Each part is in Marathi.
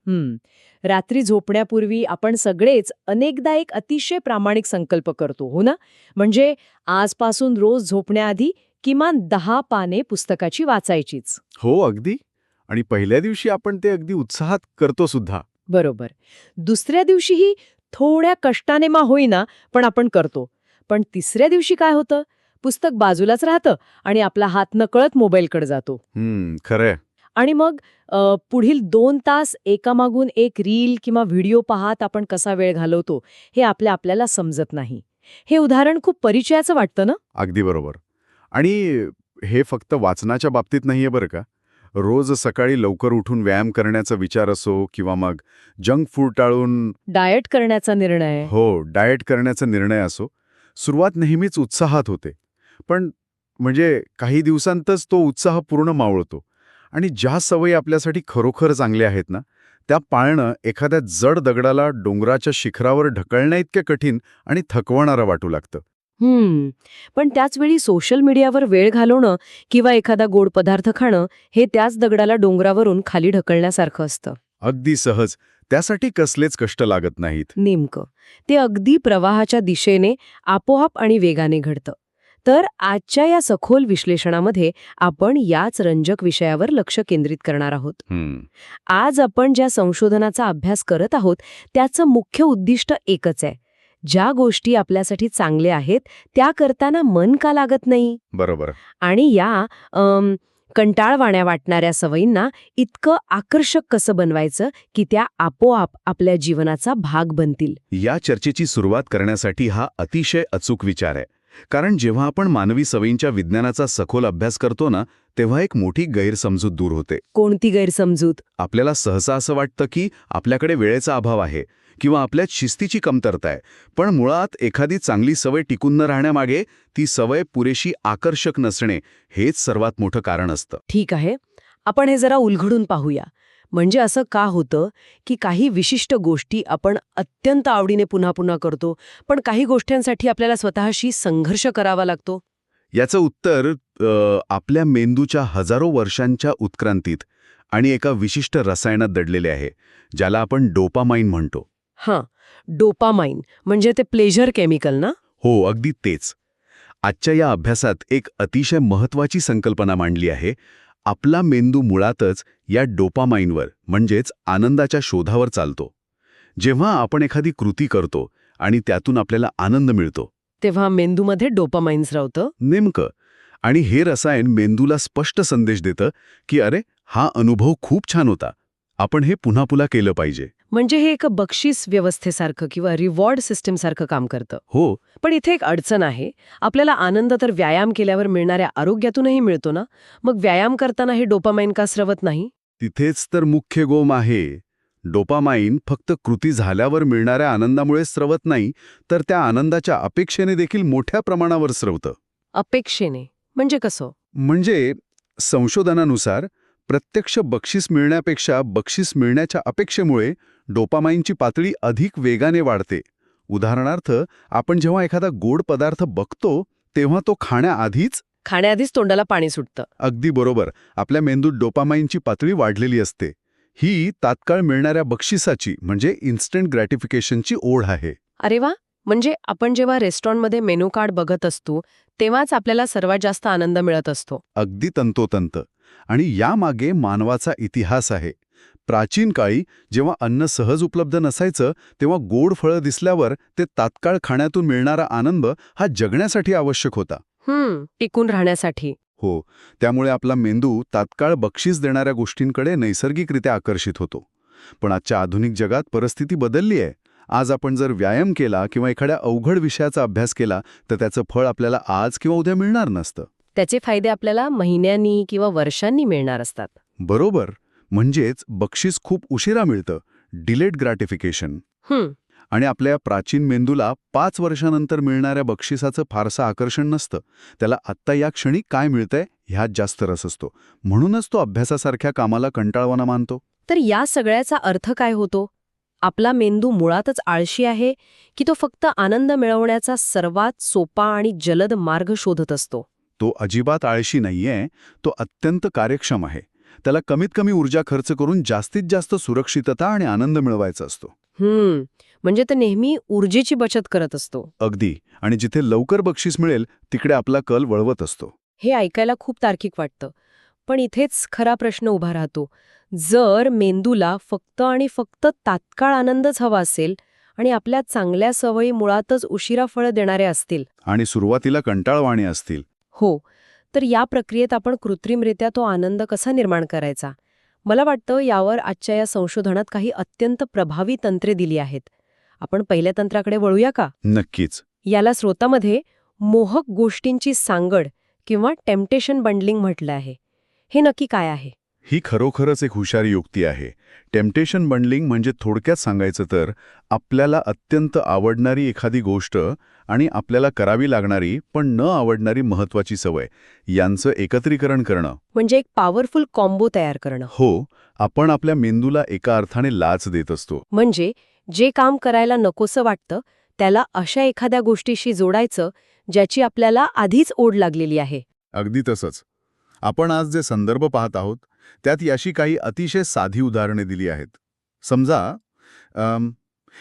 रात्री झोपण्यापूर्वी आपण सगळेच अनेकदा एक अतिशय प्रामाणिक संकल्प करतो, हो ना? म्हणजे आजपासून रोज झोपण्याआधी किमान 10 पाने पुस्तकाची वाचायचीच. हो, अगदी. आणि पहिल्या दिवशी आपण ते अगदी उत्साहात करतो सुद्धा. बरोबर. दुसऱ्या दिवशीही थोड्या कष्टाने होईना, पण आपण करतो. पण तिसऱ्या दिवशी काय होतं? पुस्तक बाजूलाच राहतं आणि आपला हात नकळत मोबाईलकडे जातो. खरंय. आणि मग पुढील 2 तास एकामागून एक रील किंवा व्हिडिओ पाहत आपण कसा वेळ घालवतो, हे आपल्याला समजत नाही. हे उदाहरण खूप परिचयाचं वाटतं ना? अगदी बरोबर. आणि हे फक्त वाचनाच्या बाबतीत नाहीये बरं का. रोज सकाळी लवकर उठून व्यायाम करण्याचा विचार असो किंवा मग जंक फूड टाळून डाएट करण्याचा निर्णय. डाएट करण्याचा निर्णय असो, सुरुवात नेहमीच उत्साहात होते. पण म्हणजे काही दिवसांतच तो उत्साह पूर्ण मावळतो. आणि ज्या सवयी आपल्यासाठी खरोखर चांगल्या आहेत ना, त्या पाळणं एखाद्या जड दगडाला डोंगराच्या शिखरावर ढकलण्याइतके कठीण आणि थकवणारं वाटू लागतं. पण त्याचवेळी सोशल मीडियावर वेळ घालवणं किंवा एखादा गोड पदार्थ खाणं हे त्याच दगडाला डोंगरावरून खाली ढकलण्यासारखं असतं. अगदी सहज. त्यासाठी कसलेच कष्ट लागत नाहीत. नेमकं. ते अगदी प्रवाहाच्या दिशेने आपोआप आणि वेगाने घडतं. तर आजच्या या सखोल विश्लेषणामध्ये आपण याच रंजक विषयावर लक्ष केंद्रित करणार आहोत. आज आपण ज्या संशोधनाचा अभ्यास करत आहोत त्याचं मुख्य उद्दिष्ट एकच आहे. ज्या गोष्टी आपल्यासाठी चांगल्या आहेत त्या करताना मन का लागत नाही? बरोबर. आणि या कंटाळवाण्या वाटणाऱ्या सवयींना इतकं आकर्षक कसं बनवायचं की त्या आपोआप आपल्या जीवनाचा भाग बनतील. या चर्चेची सुरुवात करण्यासाठी हा अतिशय अचूक विचार आहे. कारण जेव्हा आपण मानवी सवयींच्या विज्ञानाचा सखोल अभ्यास करतो ना, तेव्हा एक मोठी गैरसमजूत दूर होते. कोणती गैरसमजूत? आपल्याला सहसा असं वाटतं की आपल्याकडे वेळेचा अभाव आहे किंवा आपल्यात शिस्तीची कमतरता आहे. पण मुळात एखादी चांगली सवय टिकून न राहण्यामागे ती सवय पुरेशी आकर्षक नसणे हेच सर्वात मोठं कारण असतं. ठीक आहे, आपण हे जरा उलगडून पाहूया. म्हणजे असं का होतं की काही विशिष्ट गोष्टी आपण अत्यंत आवडीने पुन्हा पुन्हा करतो, पण काही गोष्टींसाठी आपल्याला स्वतःशी संघर्ष करावा लागतो? याचं उत्तर आपल्या मेंदूच्या हजारो वर्षांच्या उत्क्रांतीत आणि एका विशिष्ट रसायनात दडलेले आहे, ज्याला आपण डोपामाइन म्हणतो. डोपामाइन म्हणजे ते प्लेजर केमिकल ना? हो, अगदी तेच. आजच्या या अभ्यासात एक अतिशय महत्वाची संकल्पना मांडली आहे. आपला मेंदू मुळातच या डोपामाइनवर म्हणजेच आनंदाच्या शोधावर चालतो. जेव्हा आपण एखादी कृती करतो आणि त्यातून आपल्याला आनंद मिळतो, तेव्हा मेंदूमध्ये डोपामाइन राहतं. नेमकं. आणि हे रसायन मेंदूला स्पष्ट संदेश देतं की अरे, हा अनुभव खूप छान होता, आपण हे पुन्हा पुन्हा केलं पाहिजे. म्हणजे हे एक बक्षीस व्यवस्थेसारखं किंवा रिवॉर्ड सिस्टम सारखं काम करतं. हो. पण इथे एक अडचण आहे. आपल्याला आनंद तर व्यायाम केल्यावर मिळणाऱ्या आरोग्यातूनही मिळतो ना, मग व्यायाम करताना हे डोपामाइन का स्रवत नाही? तिथेच तर मुख्य गोम आहे. डोपामाइन फक्त कृती झाल्यावर मिळणाऱ्या आनंदामुळे स्रवत नाही, तर त्या आनंदाच्या अपेक्षेने देखील मोठ्या प्रमाणावर स्रवतं. अपेक्षेने म्हणजे कसं? म्हणजे संशोधनानुसार प्रत्यक्ष बक्षीस मिळण्यापेक्षा बक्षीस मिळण्याच्या अपेक्षेमुळे डोपामाइनची पातळी अधिक वेगाने वाढते. उदाहरणार्थ, आपण जेव्हा एखादा गोड पदार्थ बघतो तेव्हा तो खाण्याआधीच तोंडाला पाणी सुटतं. अगदी बरोबर, आपल्या मेंदूत डोपामाइनची पातळी वाढलेली असते. ही तात्काळ मिळणाऱ्या बक्षिसाची म्हणजे इन्स्टंट ग्रॅटिफिकेशनची ओढ आहे. अरे वा, म्हणजे आपण जेव्हा रेस्टॉरंटमध्ये मेनू कार्ड बघत असतो तेव्हाच आपल्याला सर्वात जास्त आनंद मिळत असतो. अगदी तंतोतंत. आणि यामागे मानवाचा इतिहास आहे. प्राचीन काळी जेव्हा अन्न सहज उपलब्ध नसायचं तेव्हा गोड फळं दिसल्यावर ते तात्काळ खाण्यातून मिळणारा आनंद हा जगण्यासाठी आवश्यक होता. टिकून राहण्यासाठी. हो, त्यामुळे आपला मेंदू तात्काळ बक्षीस देणाऱ्या गोष्टींकडे नैसर्गिकरित्या आकर्षित होतो. पण आजच्या आधुनिक जगात परिस्थिती बदलली आहे. आज आपण जर व्यायाम केला किंवा एखाद्या अवघड विषयाचा अभ्यास केला तर त्याचं फळ आपल्याला आज किंवा उद्या मिळणार नसतं. त्याचे फायदे आपल्याला महिन्यांनी किंवा वर्षांनी मिळणार असतात. बरोबर. म्हणजेच बक्षीस खूप उशिरा मिळतं, डिलेड ग्रॅटिफिकेशन. आणि आपल्या प्राचीन मेंदूला 5 वर्षानंतर मिळणाऱ्या बक्षिसाचं फारसं आकर्षण नसतं. त्याला आत्ता या क्षणी काय मिळतंय ह्यात जास्त रस असतो. म्हणूनच तो अभ्यासासारख्या कामाला कंटाळवाणा मानतो. तर या सगळ्याचा अर्थ काय होतो? आपला मेंदू मुळातच आळशी आहे की तो फक्त आनंद मिळवण्याचा सर्वात सोपा आणि जलद मार्ग शोधत असतो? तो अजिबात आळशी नाहीये, तो अत्यंत कार्यक्षम आहे. त्याला कमीत कमी ऊर्जा खर्च करून जास्तीत जास्त सुरक्षितता आणि आनंद मिळवायचा असतो. म्हणजे तो नेहमी ऊर्जेची बचत करत असतो. अगदी. आणि जिथे लवकर बक्षीस मिळेल तिकडे आपला कल वळवत असतो. हे ऐकायला खूप तार्किक वाटतं. पण इथेच खरा प्रश्न उभा राहतो. जर मेंदूला फक्त आणि फक्त तात्काळ आनंदच हवा असेल आणि आपल्या चांगल्या सवयी मुळातच उशिरा फळं देणाऱ्या असतील आणि सुरुवातीला कंटाळवाणी असतील. हो, तर या प्रक्रियेत आपण कृत्रिमरित्या तो आनंद कसा निर्माण करायचा? मला वाटतं यावर आजच्या या संशोधनात काही अत्यंत प्रभावी तंत्रे दिली आहेत. आपण पहिल्या तंत्राकडे वळूया का? नक्कीच. याला स्रोतामध्ये मोहक गोष्टींची सांगड किंवा टेम्पटेशन बंडलिंग म्हटलं आहे. हे नक्की काय आहे? ही खरोखरच एक हुशारी युक्ती आहे. टेम्पटेशन बंडलिंग म्हणजे थोडक्यात सांगायचं तर आपल्याला अत्यंत आवडणारी एखादी गोष्ट आणि आपल्याला करावी लागणारी पण न आवडणारी महत्वाची सवय यांचं एकत्रीकरण करणं. म्हणजे एक पॉवरफुल कॉम्बो तयार करणं. हो, आपण आपल्या मेंदूला एका अर्थाने लाच देत असतो. म्हणजे जे काम करायला नकोसं वाटतं त्याला अशा एखाद्या गोष्टीशी जोडायचं ज्याची आपल्याला आधीच ओढ लागलेली आहे. अगदी तसंच. आपण आज जे संदर्भ पाहत आहोत त्यात याशी काही अतिशय साधी उदाहरणे दिली आहेत. समजा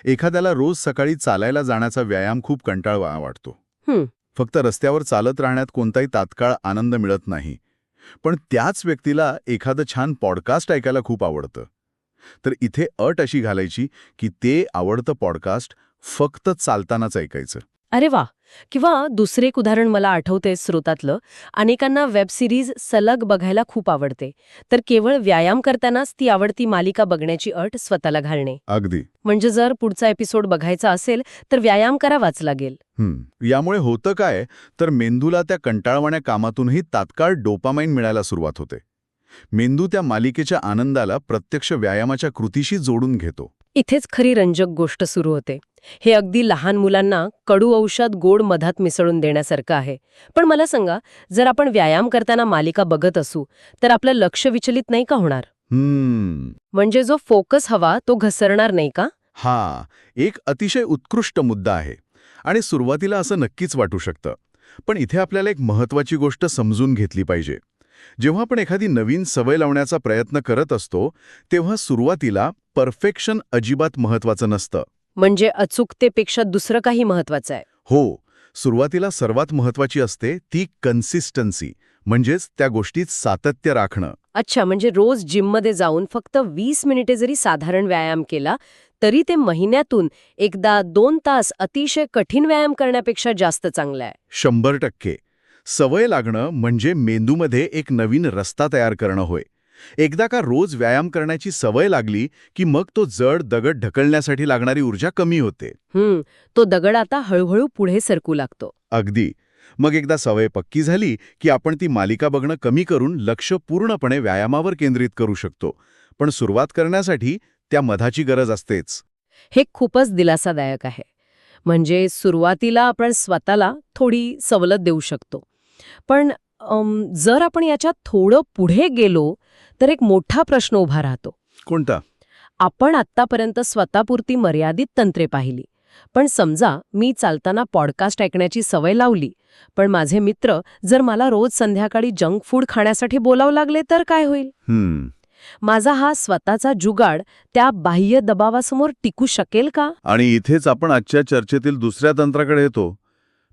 एखाद्याला रोज सकाळी चालायला जाण्याचा व्यायाम खूप कंटाळवाणा वाटतो. फक्त रस्त्यावर चालत राहण्यात कोणताही तात्काळ आनंद मिळत नाही. पण त्याच व्यक्तीला एखादं छान पॉडकास्ट ऐकायला खूप आवडतं. तर इथे अट अशी घालायची की ते आवडतं पॉडकास्ट फक्त चालतानाच ऐकायचं. अरे वा. किंवा दुसरे एक उदाहरण मला आठवतंय स्रोतातलं. अनेकांना वेब सिरीज सलग बघायला खूप आवडते. तर केवळ व्यायाम करतानाच ती आवडती मालिका बघण्याची अट स्वतःला घालणे. अगदी. म्हणजे जर पुढचा एपिसोड बघायचा असेल तर व्यायाम करावाच लागेल. यामुळे होतं काय तर मेंदूला त्या कंटाळवाण्या कामातूनही तात्काळ डोपामाइन मिळायला सुरुवात होते. मेंदू त्या मालिकेच्या आनंदाला प्रत्यक्ष व्यायामाच्या कृतीशी जोडून घेतो. इथेच खरी रंजक गोष्ट सुरू होते. हे अगदी लहान मुलांना कडू औषध गोड मधात मिसळून देण्यासारखं आहे. पण मला सांगा, जर आपण व्यायाम करताना मालिका बघत असू तर आपलं लक्ष विचलित नाही का होणार? म्हणजे जो फोकस हवा तो घसरणार नाही का? हा एक अतिशय उत्कृष्ट मुद्दा आहे आणि सुरुवातीला असं नक्कीच वाटू शकतं. पण इथे आपल्याला एक महत्वाची गोष्ट समजून घेतली पाहिजे. जेव्हा आपण एखादी नवीन सवय लावण्याचा प्रयत्न करत असतो तेव्हा सुरुवातीला परफेक्शन अजिबात महत्वाचं नसतं. म्हणजे अचूकतेपेक्षा दुसरं काही महत्वाचं आहे? हो, सुरुवातीला सर्वात महत्वाची असते ती कन्सिस्टन्सी, म्हणजेच त्या गोष्टीत सातत्य राखणं. अच्छा, म्हणजे रोज जिममध्ये जाऊन फक्त 20 मिनिटे जरी साधारण व्यायाम केला तरी ते महिन्यातून एकदा 2 तास अतिशय कठीण व्यायाम करण्यापेक्षा जास्त चांगलं आहे. 100%. सवय लागणं म्हणजे मेंदूमध्ये एक नवीन रस्ता तयार करणं होय. एकदा का रोज व्यायाम करण्याची सवय लागली की मग तो जड दगड ढकलण्यासाठी लागणारी ऊर्जा कमी होते. तो दगड आता हळूहळू पुढे सरकू लागतो. अगदी. मग एकदा सवय पक्की झाली की आपण ती मालिका बघणं कमी करून लक्ष पूर्णपणे व्यायामावर केंद्रित करू शकतो. पण सुरुवात करण्यासाठी त्या मधाची गरज असतेच. हे खूपच दिलासादायक आहे. म्हणजे सुरुवातीला आपण स्वतःला थोडी सवलत देऊ शकतो. पण जर आपण याच्यात थोडं पुढे गेलो तर एक मोठा प्रश्न उभा राहतो. कोणता? आपण आत्तापर्यंत स्वतःपुरती मर्यादित तंत्रे पाहिली. पण समजा मी चालताना पॉडकास्ट ऐकण्याची सवय लावली, पण माझे मित्र जर मला रोज संध्याकाळी जंक फूड खाण्यासाठी बोलावं लागले तर काय होईल? माझा हा स्वतःचा जुगाड त्या बाह्य दबावासमोर टिकू शकेल का? आणि इथेच आपण आजच्या चर्चेतील दुसऱ्या तंत्राकडे येतो.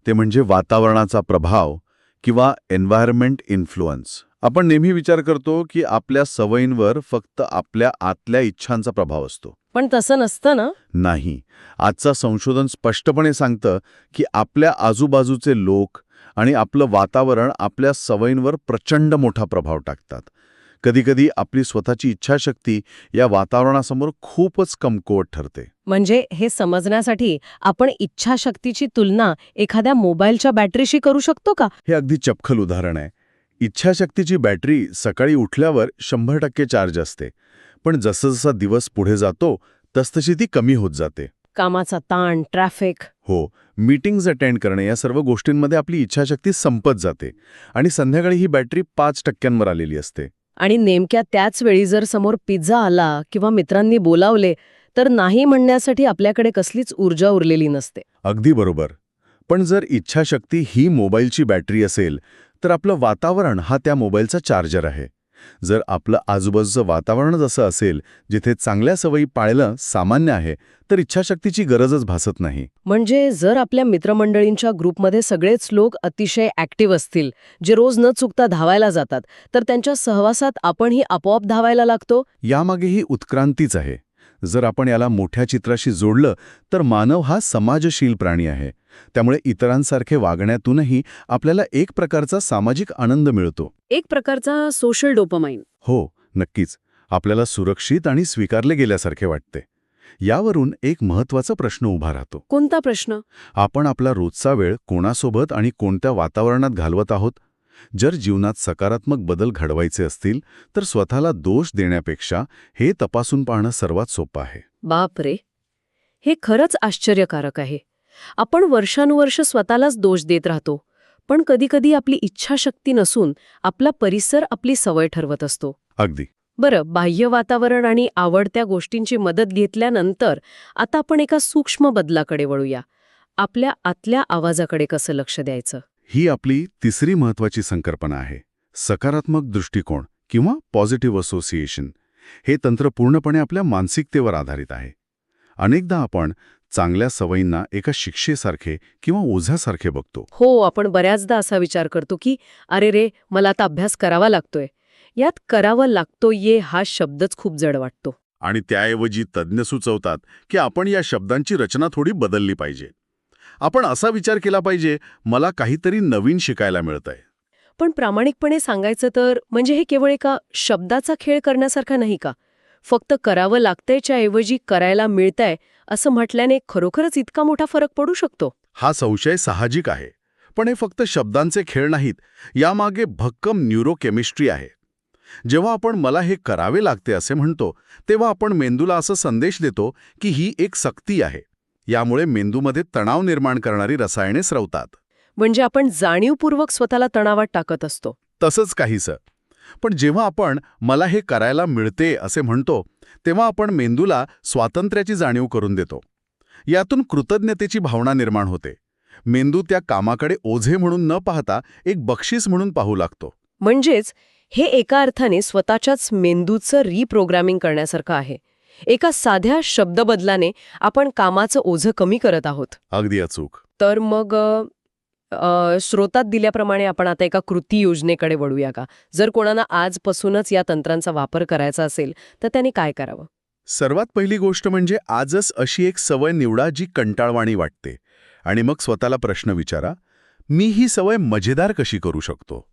ते म्हणजे वातावरणाचा प्रभाव किंवा एन्व्हायरमेंट इन्फ्लुअन्स. आपण नेहमी विचार करतो की आपल्या सवयींवर फक्त आपल्या आतल्या इच्छांचा प्रभाव असतो. पण तसं नसतं ना? नाही. आजचं संशोधन स्पष्टपणे सांगतं की आपल्या आजूबाजूचे लोक आणि आपलं वातावरण आपल्या सवयींवर प्रचंड मोठा प्रभाव टाकतात. कधीकधी आपली स्वतःची इच्छाशक्ती या वातावरणासमोर खूपच कमकुवत ठरते. म्हणजे हे समजण्यासाठी आपण इच्छाशक्तीची तुलना एखाद्या मोबाईलच्या बॅटरीशी करू शकतो का? हे अगदी चपखल उदाहरण आहे. इच्छाशक्तीची बॅटरी सकाळी उठल्यावर 100% चार्ज असते. पण जसं जसा दिवस पुढे जातो तसतशी ती कमी होत जाते. कामाचा ताण, ट्रॅफिक. हो, मीटिंग्ज अटेंड करणे या सर्व गोष्टींमध्ये आपली इच्छाशक्ती संपत जाते आणि संध्याकाळी ही बॅटरी 5%वर आलेली असते. आणि नेमक्या त्याच वेळी जर समोर पिझ्झा आला किंवा मित्रांनी बोलावले तर नाही म्हणण्यासाठी आपल्याकडे कसलीच ऊर्जा उरलेली नसते. अगदी बरोबर. पण जर इच्छाशक्ती ही मोबाईलची बॅटरी असेल तर आपलं वातावरण हा त्या मोबाईलचा चार्जर आहे. जर आपलं आजूबाजूचं वातावरणच असं असेल जिथे चांगल्या सवयी पाळणं सामान्य आहे, तर इच्छाशक्तीची गरजच भासत नाही. म्हणजे जर आपल्या मित्रमंडळींच्या ग्रुपमध्ये सगळेच लोक अतिशय ॲक्टिव्ह असतील, जे रोज न चुकता धावायला जातात, तर त्यांच्या सहवासात आपणही आपोआप धावायला लागतो. यामागे ही उत्क्रांतीच आहे. जर आपण याला मोठ्या चित्राशी जोडलं तर मानव हा समाजशील प्राणी आहे. त्यामुळे इतरांसारखे वागण्यातूनही आपल्याला एक प्रकारचा सामाजिक आनंद मिळतो. एक प्रकारचा सोशल डोपामाइन. हो, नक्कीच. आपल्याला सुरक्षित आणि स्वीकारले गेल्यासारखे वाटते. यावरून एक महत्त्वाचा प्रश्न उभा राहतो. कोणता प्रश्न? आपण आपला रोजचा वेळ कोणासोबत आणि कोणत्या वातावरणात घालवत आहोत? जर जीवनात सकारात्मक बदल घडवायचे असतील तर स्वतःला दोष देण्यापेक्षा हे तपासून पाहणं सर्वात सोपं आहे. बापरे, हे खरंच आश्चर्यकारक आहे. आपण वर्षानुवर्ष स्वतःलाच दोष देत राहतो, पण कधीकधी आपली इच्छाशक्ती नसून आपला परिसर आपली सवय ठरवत असतो. अगदी. बरं, बाह्य वातावरण आणि आवडत्या गोष्टींची मदत घेतल्यानंतर आता आपण एका सूक्ष्म बदलाकडे वळूया. आपल्या आतल्या आवाजाकडे कसं लक्ष द्यायचं? ही आपली तिसरी महत्त्वाची संकल्पना आहे. सकारात्मक दृष्टिकोन किंवा पॉझिटिव्ह असोसिएशन. हे तंत्र पूर्णपणे आपल्या मानसिकतेवर आधारित आहे. अनेकदा आपण चांगल्या सवयींना एका शिक्षेसारखे किंवा ओझ्यासारखे बघतो. हो, आपण बऱ्याचदा असा विचार करतो की अरे रे, मला आता अभ्यास करावा लागतोय. यात करावं लागतोय हा शब्दच खूप जड वाटतो. आणि त्याऐवजी तज्ज्ञ सुचवतात की आपण या शब्दांची रचना थोडी बदलली पाहिजे. आपण असा विचार केला पाहिजे, मला काहीतरी नवीन शिकायला मिळतंय. पण प्रामाणिकपणे सांगायचं तर म्हणजे हे केवळ एका शब्दाचा खेळ करण्यासारखा नाही का? फक्त करावं लागतंयच्या ऐवजी करायला मिळतंय असं म्हटल्याने खरोखरच इतका मोठा फरक पडू शकतो? हा संशय साहजिक आहे. पण हे फक्त शब्दांचे खेळ नाहीत. यामागे भक्कम न्यूरोकेमिस्ट्री आहे. जेव्हा आपण मला हे करावे लागते असे म्हणतो, तेव्हा आपण मेंदूला असा संदेश देतो की ही एक सक्ती आहे. यामुळे मेंदूमध्ये तणाव निर्माण करणारी रसायने स्रवतात. म्हणजे आपण जाणीवपूर्वक स्वतःला तणावात टाकत असतो. तसंच काहीसं. पण जेव्हा आपण मला हे करायला मिळते असे म्हणतो, तेव्हा आपण मेंदूला स्वातंत्र्याची जाणीव करून देतो. यातून कृतज्ञतेची भावना निर्माण होते. मेंदू त्या कामाकडे ओझे म्हणून न पाहता एक बक्षीस म्हणून पाहू लागतो. म्हणजेच हे एका अर्थाने स्वतःच्याच मेंदूचं रिप्रोग्रामिंग करण्यासारखं आहे. एका साध्या शब्दबदलाने आपण कामाचं ओझं कमी करत आहोत. अगदी अचूक. तर मग स्रोतात दिल्याप्रमाणे आपण आता एका कृती योजनेकडे वळूया का? जर कोणाला आजपासूनच या तंत्रांचा वापर करायचा असेल तर त्याने काय करावं? सर्वात पहिली गोष्ट म्हणजे आजच अशी एक सवय निवडा जी कंटाळवाणी वाटते. आणि मग स्वतःला प्रश्न विचारा, मी ही सवय मजेदार कशी करू शकतो?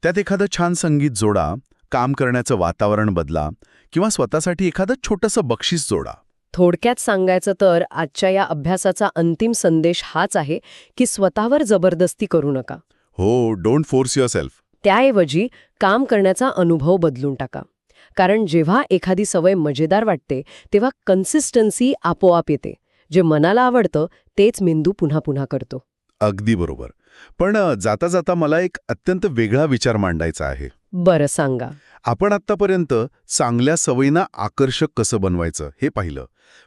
त्यात एखादं छान संगीत जोडा, काम करण्याचं वातावरण बदला किंवा स्वतःसाठी एखादं छोटंसं बक्षीस जोडा. थोडक्यात सांगायचं तर आजच्या या अभ्यासाचा अंतिम संदेश हाच आहे की स्वतःवर जबरदस्ती करू नका. हो, डोंट फोर्स युअरसेल्फ. त्याऐवजी काम करण्याचा अनुभव बदलून टाका. कारण जेव्हा एखादी सवय मजेदार वाटते तेव्हा कन्सिस्टन्सी आपोआप येते. जे मनाला आवडतं तेच मेंदू पुन्हा पुन्हा करतो. अगदी बरोबर. पण जाता जाता मला एक अत्यंत वेगळा विचार मांडायचा आहे. बरं, सांगा. आपण आत्तापर्यंत चांगल्या सवयींना आकर्षक कसं बनवायचं हे पाहिलं.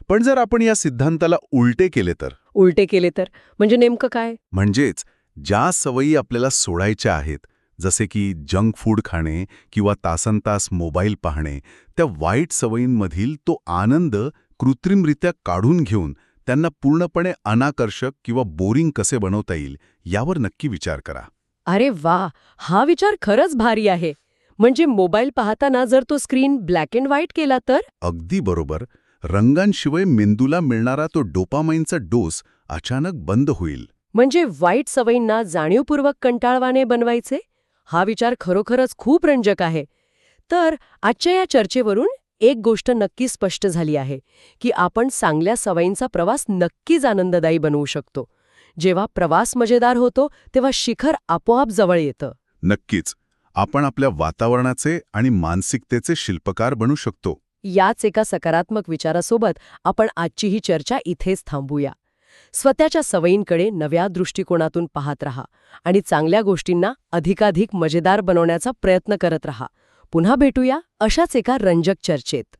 पण जर आपण या सिद्धांताला उलटे केले तर? उलटे केले तर म्हणजे नेमकं काय? म्हणजेच ज्या सवयी आपल्याला सोडायच्या आहेत, जसे की जंक फूड खाणे किंवा तासनतास मोबाईल पाहणे, त्या वाईट सवयींमधील तो आनंद कृत्रिमरित्या काढून घेऊन त्यांना पूर्णपणे अनाकर्षक किंवा बोरिंग कसे बनवता येईल यावर नक्की विचार करा. अरे वा, हा विचार खरंच भारी आहे. म्हणजे मोबाईल पाहताना जर तो स्क्रीन ब्लॅक अँड व्हाईट केला तर? अगदी बरोबर. रंगांशिवाय मेंदूला मिळणारा तो डोपामाइनचा डोस अचानक बंद होईल. म्हणजे वाईट सवयींना जाणीवपूर्वक कंटाळवाणे बनवायचे? हा विचार खरोखरच खूप रंजक आहे. तर आजच्या या चर्चेवरून एक गोष्ट नक्की स्पष्ट झाली आहे की आपण चांगल्या सवयींचा प्रवास नक्कीच आनंददायी बनवू शकतो. जेव्हा प्रवास मजेदार होतो तेव्हा शिखर आपोआप जवळ येतं. नक्कीच. आपण आपल्या वातावरणाचे आणि मानसिकतेचे शिल्पकार बनू शकतो. याच एका सकारात्मक विचारासोबत आपण आजची ही चर्चा इथेच थांबूया. स्वतःच्या सवयींकडे नव्या दृष्टिकोनातून पाहत रहा आणि चांगल्या गोष्टींना अधिकाधिक मजेदार बनवण्याचा प्रयत्न करत रहा. पुन्हा भेटूया अशाच एका रंजक चर्चेत.